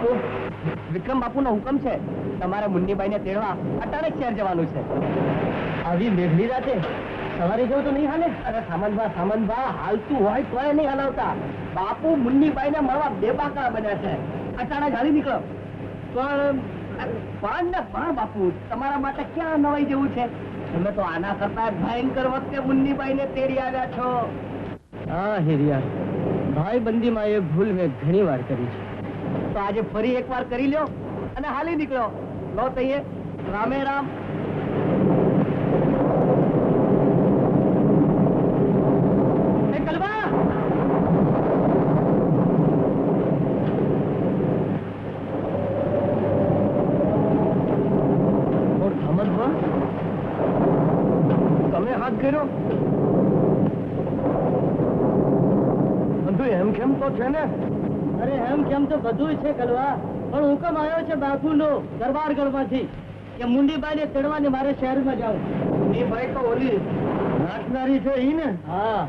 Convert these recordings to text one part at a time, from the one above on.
બાપુ, વિક્રમ બાપુ નો હુકમ છે, તમારે મુન્નીબાઈ ને તેડવા અટાણે શહેર જવાનું છે. આવી મેઘની રાતે સવારે જવું તો નહીં હાલે? અરે સામંતભા હાલતું હોય તોય નહીં હલાવતા. બાપુ મુન્નીબાઈ ને મળવા બેબાકડા બન્યા છે. અટાણે હાલી નીકળો. પણ બાપુ, તમારા માટે ક્યાં નવાઈ જેવું છે? તમે તો આના કરતા ભયંકર વખતે મુન્નીબાઈ ને તેડી આવ્યા છો. હા હિરિયા, ભાઈ બંદીમાં એ ભૂલ મેં ઘણી વાર કરી છે, તો આજે ફરી એક વાર કરી લ્યો અને હાલી નીકળો. લો તઈએ રામે રામ. તમે હાથ કર્યો? બધું એમ કેમ તો છે ને? અરે એમ કેમ તો બધું છે કલવા, પણ હુકમ આવ્યો છે બાપુનો દરબારગઢમાંથી કે મુંડીબાઈ ને તેડવાની મારે શહેરમાં જાઉં. મુંડીબાઈ તો ઓલી નાચનારી છે ઈ ને? હા.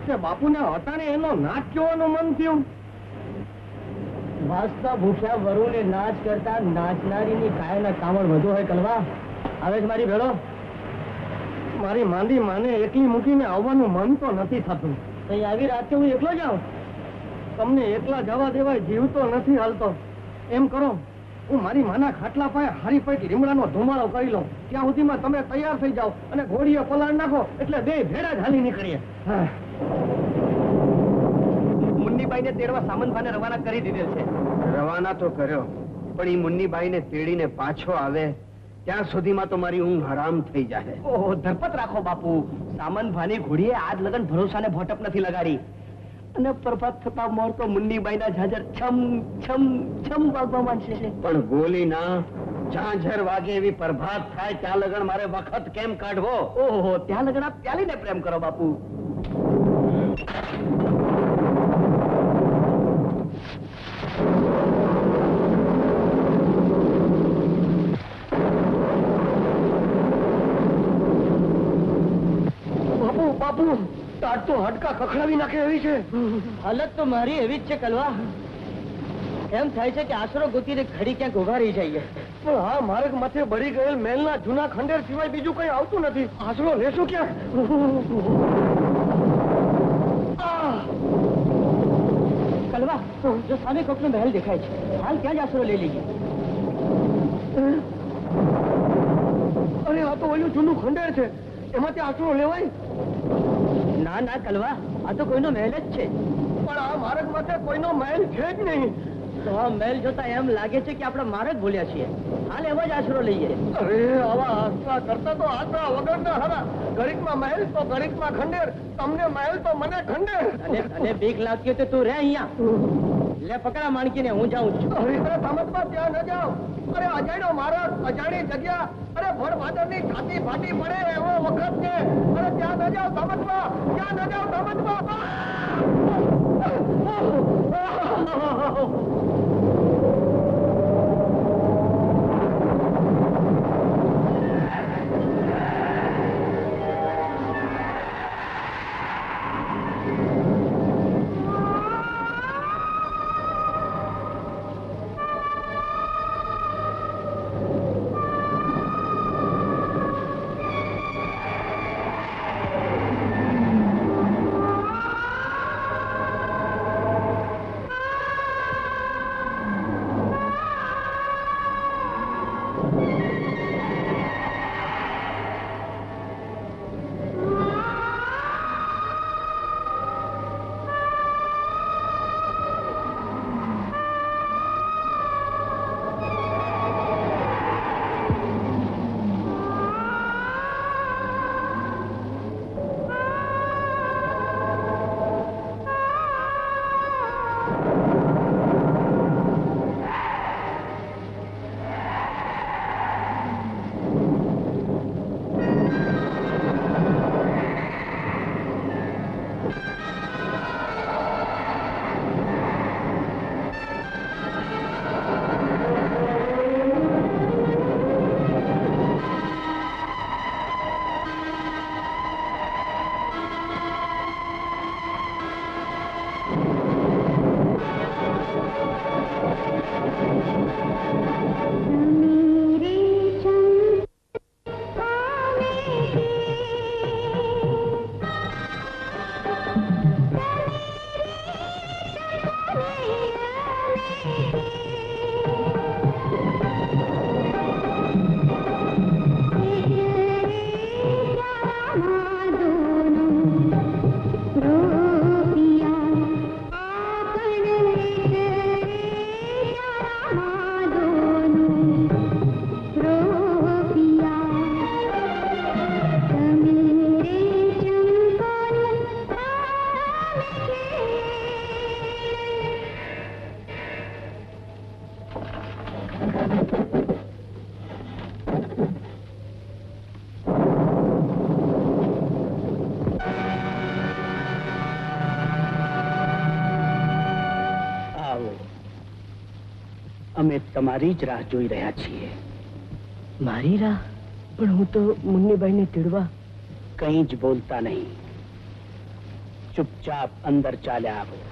કે બાપુને અટાણે એનો નાચ જોવાનું મન થયું? વાસ્તા ભૂખ્યા વરુને નાચ કરતા નાચનારીની કાયના કામણ વધુ હોય કલવા. આવે છે મારી ભેળો? મારી માંદી માને એકલી મૂકીને આવવાનું મન તો નથી થતું. આવી રાતે હું એકલો જાઉં? તમને એકલા જવા દેવાય, જીવતો નથી હાલતો. એમ કરો, હું મારી માના ખાટલા પાસે હારી પૈકી રીમડાનો ધુમાડો કરી લઉં. ત્યાં સુધીમાં તમે તૈયાર થઈ જાઓ અને ઘોડીએ પલાળ નાખો એટલે બે ભેડા જ હાલી નીકળીએ. મુન્નીબાઈ ને તેડવા સામંતભાઈને રવાના કરી દીધેલ છે. રવાના તો કર્યો, પણ એ મુન્નીબાઈ ને તેડીને પાછો આવે ત્યાં સુધીમાં તો મારી ઊંઘ હરામ થઈ જાય. ઓહો, ધરપત રાખો બાપુ. સામંતભાઈની ઘોડીએ આજ લગન ભરોસાને ભોટપ નથી લગાડી અને પ્રભાત થતા મોર તો મુન્નીબાઈના ઝાંઝર છમ છમ છમ વાગવા માંડશે. પણ ગોલી ના ઝાંઝર વાગે એવી પ્રભાત થાય ત્યાં લગન મારે વખત કેમ કાઢવો? ઓહો, ત્યાં લગન આપ પ્યાલીને પ્રેમ કરો બાપુ. બાપુ, તાટ તો હડકા ખખડાવી નાખે એવી છે. હાલત તો મારી એવી જ છે કલવા. એમ થાય છે કે આશરો ગોતીને ઘડી ક્યાંક ઉભા રહી જઈએ. પણ હા, માર્ગ માથે બળી ગયેલ મહેલના જૂના ખંડેર સિવાય બીજું કઈ આવતું નથી. આશરો લેશું ક્યાં? કલવા, જો સામે કોકનો મહેલ દેખાય છે, હાલ ત્યાં જ આશરો લઈ લઈએ. અરે આ તો ઓલું જૂનું ખંડેર છે, એમાંથી આશરો લેવાય? ના ના કલવા, આ તો કોઈનો મહેલ જ છે. પણ આ માર્ગ માથે કોઈનો મહેલ છે જ નહીં. તો આ મહેલ જોતા એમ લાગે છે કે આપણે માર્ગ ભૂલ્યા છીએ. હાલ એવો જ આશરો લઈએ. અરે આવા આશરા કરતા તો આશરા વગરના હરા. ઘડીકમાં મહેલ તો ઘડીકમાં ખંડેર. તમને મહેલ તો મને ખંડેર. અને બીક લાગતી હોય તો તું રહે અહીંયા. લે પકડા માણકીને, હું જાઉં છું. અરે સમજમાં ત્યાં ન જાઓ. અરે અજાણ્યો મારા અજાણી જગ્યા, અરે ભણ ભાદરની છાતી ફાટી પડે એવો વખત છે. અરે ત્યાં ન જાઓ સમજમાં, ત્યાં ન જાઓ સમજમાં. અમે તમારી જ રાહ જોઈ રહ્યા છીએ. મારી રાહ? પણ હું તો મુન્નીબાઈને તેડવા. કંઈ જ બોલતા નહીં. ચૂપચાપ અંદર ચાલ્યા આવો.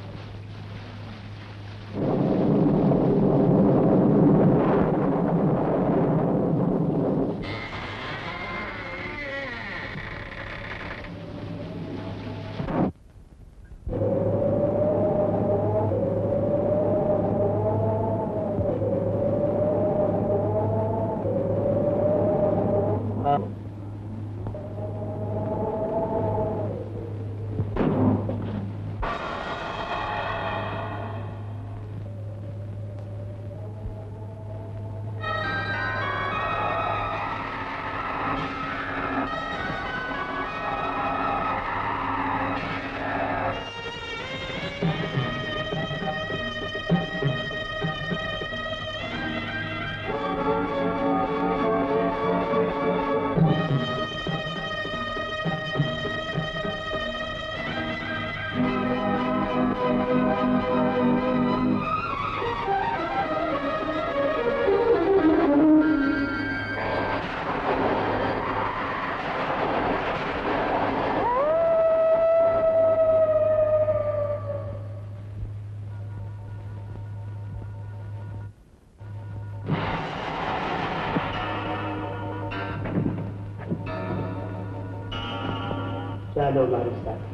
ચાલો મારી સાથે.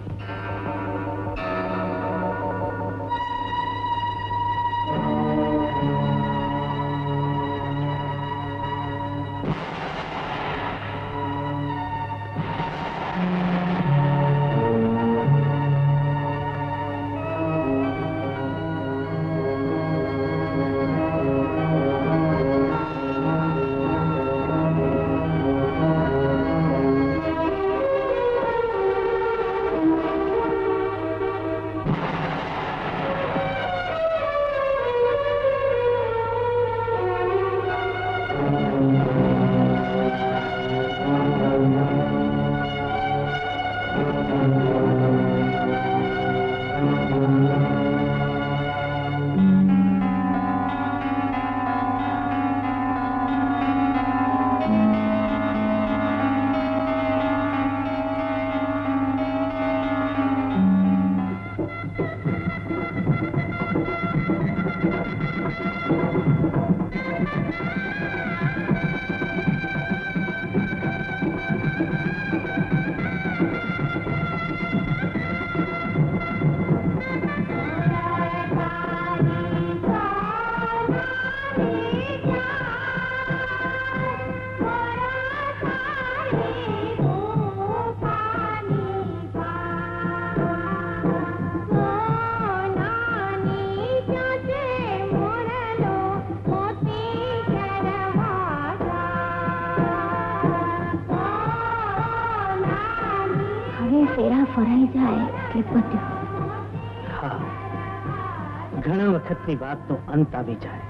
ઘણા વખતની વાતનો અંત આવી જાય.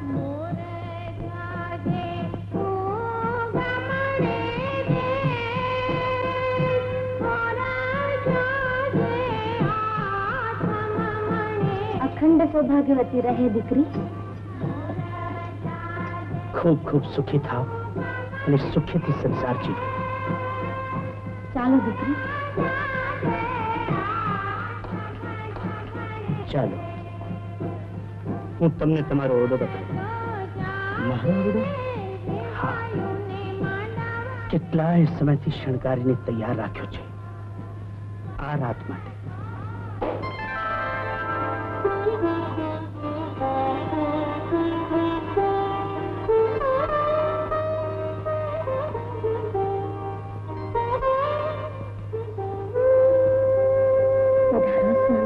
અખંડ સૌભાગ્યવતી રહે દીકરી. ખૂબ ખૂબ સુખી થાવ અને સુખેથી સંસાર જીવો. ચાલો દીકરી. ચાલો, હું તમને તમારો ઓરડો બતાવું. મારો ઓરડો? હા, કેટલાય સમયથી શણગારીને તૈયાર રાખ્યો છે આ રાત માટે.